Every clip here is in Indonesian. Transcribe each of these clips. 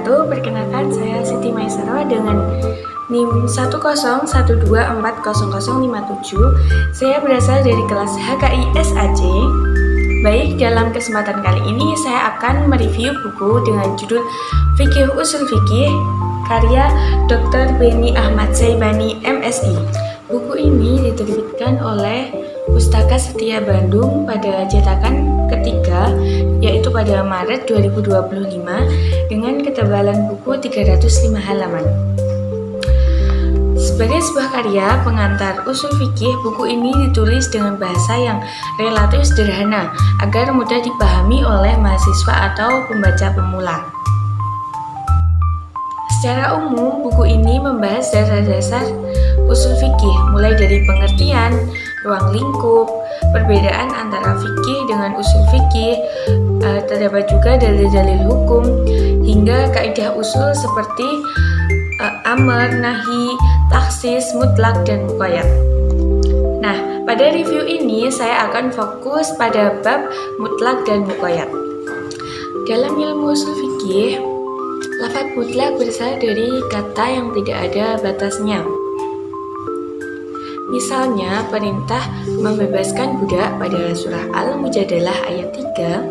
wabarakatuh. Perkenalkan, saya Siti Maisaro dengan NIM 101240057. Saya berasal dari kelas HKI SAC. Baik, dalam kesempatan kali ini saya akan mereview buku dengan judul Fikih Usul Fikih karya Dr. Beni Ahmad Saibani MSI. Buku ini diterbitkan oleh Pustaka Setia Bandung pada cetakan ketiga, yaitu pada Maret 2025 dengan ketebalan buku 305 halaman. Sebagai sebuah karya pengantar usul fikih, buku ini ditulis dengan bahasa yang relatif sederhana agar mudah dipahami oleh mahasiswa atau pembaca pemula. Secara umum, buku ini membahas dasar-dasar usul fikih, mulai dari pengertian, ruang lingkup, perbedaan antara fikih dengan usul fikih, terdapat juga dalil-dalil hukum, hingga kaidah usul seperti amar, nahi, taksis, mutlak, dan muqayyad. Nah, pada review ini saya akan fokus pada bab mutlak dan muqayyad. Dalam ilmu usul fikih, lafaz mutlak berasal dari kata yang tidak ada batasnya. Misalnya, perintah membebaskan budak pada surah Al-Mujadalah ayat 3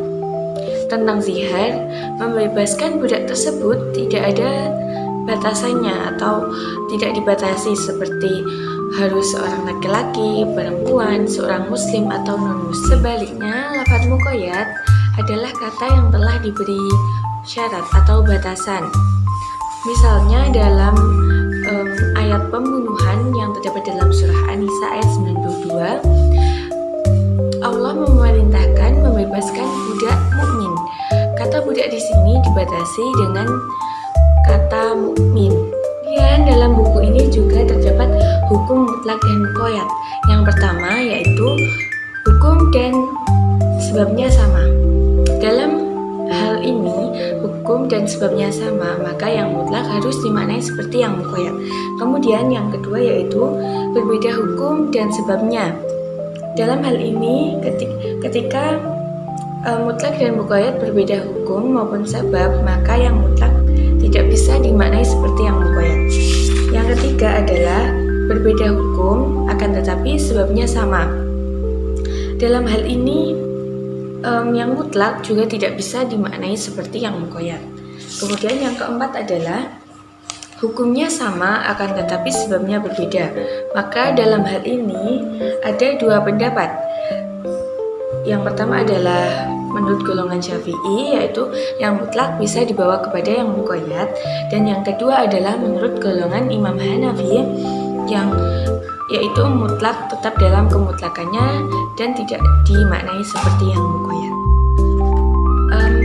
tentang zihar, membebaskan budak tersebut tidak ada batasannya atau tidak dibatasi seperti harus seorang laki-laki, perempuan, seorang muslim atau non-muslim. Sebaliknya, lafaz muqayyad adalah kata yang telah diberi syarat atau batasan. Misalnya dalam ayat pembunuhan yang terdapat dalam surah An-Nisa ayat 92, Allah memerintahkan membebaskan budak mukmin. Kata budak di sini dibatasi dengan kata mukmin. Kemudian dalam buku ini juga terdapat hukum mutlak dan muqayyad. Yang pertama yaitu hukum dan sebabnya sama. Dalam hal ini, hukum dan sebabnya sama, maka yang mutlak harus dimaknai seperti yang muqayyad. Kemudian yang kedua yaitu berbeda hukum dan sebabnya. Dalam hal ini, ketika mutlak dan muqayyad berbeda hukum maupun sebab, maka yang mutlak tidak bisa dimaknai seperti yang muqayyad. Yang ketiga adalah berbeda hukum akan tetapi sebabnya sama. Dalam hal ini, yang mutlak juga tidak bisa dimaknai seperti yang muqayyad. Kemudian yang keempat adalah hukumnya sama akan tetapi sebabnya berbeda. Maka dalam hal ini ada dua pendapat. Yang pertama adalah menurut golongan Syafi'i, yaitu yang mutlak bisa dibawa kepada yang muqayyad, dan yang kedua adalah menurut golongan Imam Hanafi, yang yaitu mutlak tetap dalam kemutlakannya dan tidak dimaknai seperti yang muqayyad.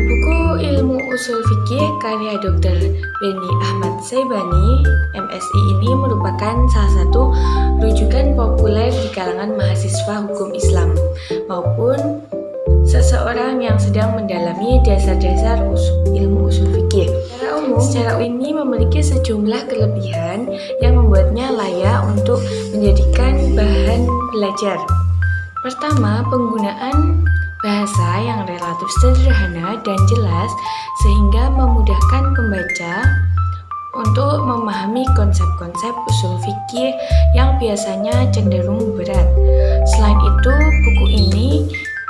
Buku ilmu usul fikih karya Dr. Beni Ahmad Saibani MSI ini merupakan salah satu rujukan populer di kalangan mahasiswa hukum Islam maupun seseorang yang sedang mendalami dasar-dasar ilmu usul fikih. Secara umum, ini memiliki sejumlah kelebihan yang membuatnya layak untuk menjadikan bahan belajar. Pertama, penggunaan bahasa yang relatif sederhana dan jelas sehingga memudahkan pembaca untuk memahami konsep-konsep usul fikih yang biasanya cenderung berat. Selain itu, buku ini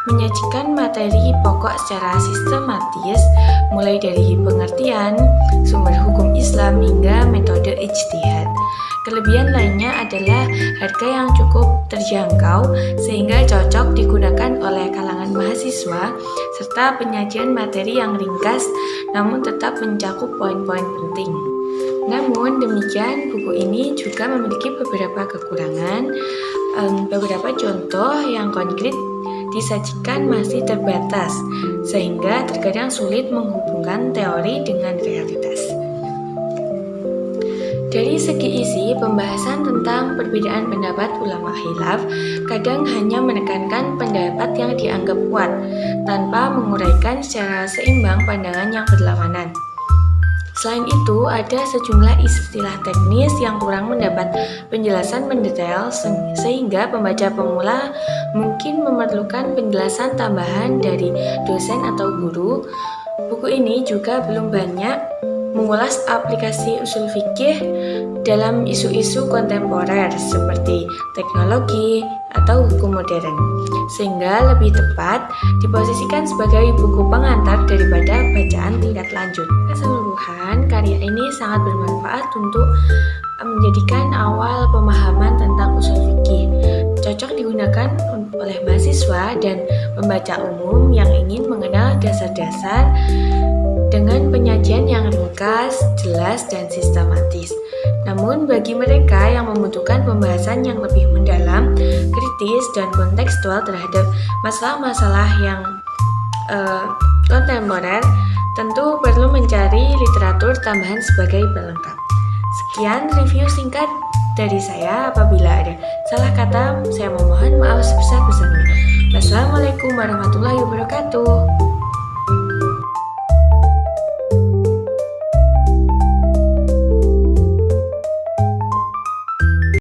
menyajikan materi pokok secara sistematis, mulai dari pengertian, sumber hukum Islam hingga metode ijtihad. Kelebihan lainnya adalah harga yang cukup terjangkau sehingga cocok digunakan oleh kalangan mahasiswa, serta penyajian materi yang ringkas namun tetap mencakup poin-poin penting. Namun demikian, buku ini juga memiliki beberapa kekurangan. Beberapa contoh yang konkret disajikan masih terbatas, sehingga terkadang sulit menghubungkan teori dengan realitas. Dari segi isi, pembahasan tentang perbedaan pendapat ulama khilaf kadang hanya menekankan pendapat yang dianggap kuat, tanpa menguraikan secara seimbang pandangan yang berlawanan. Selain itu, ada sejumlah istilah teknis yang kurang mendapat penjelasan mendetail sehingga pembaca pemula mungkin memerlukan penjelasan tambahan dari dosen atau guru. Buku ini juga belum banyak mengulas aplikasi usul fikih dalam isu-isu kontemporer seperti teknologi atau hukum modern, sehingga lebih tepat diposisikan sebagai buku pengantar daripada bacaan tingkat lanjut. Keseluruhan, karya ini sangat bermanfaat untuk menjadikan awal pemahaman tentang usul fikih, cocok digunakan oleh mahasiswa dan pembaca umum yang ingin mengenal dasar-dasar dengan penyajian yang ringkas, jelas, dan sistematis. Namun bagi mereka yang membutuhkan pembahasan yang lebih mendalam, kritis, dan kontekstual terhadap masalah-masalah yang kontemporer, tentu perlu mencari literatur tambahan sebagai pelengkap. Sekian review singkat dari saya. Apabila ada salah kata, saya memohon maaf sebesar-besarnya. Wassalamualaikum warahmatullahi wabarakatuh.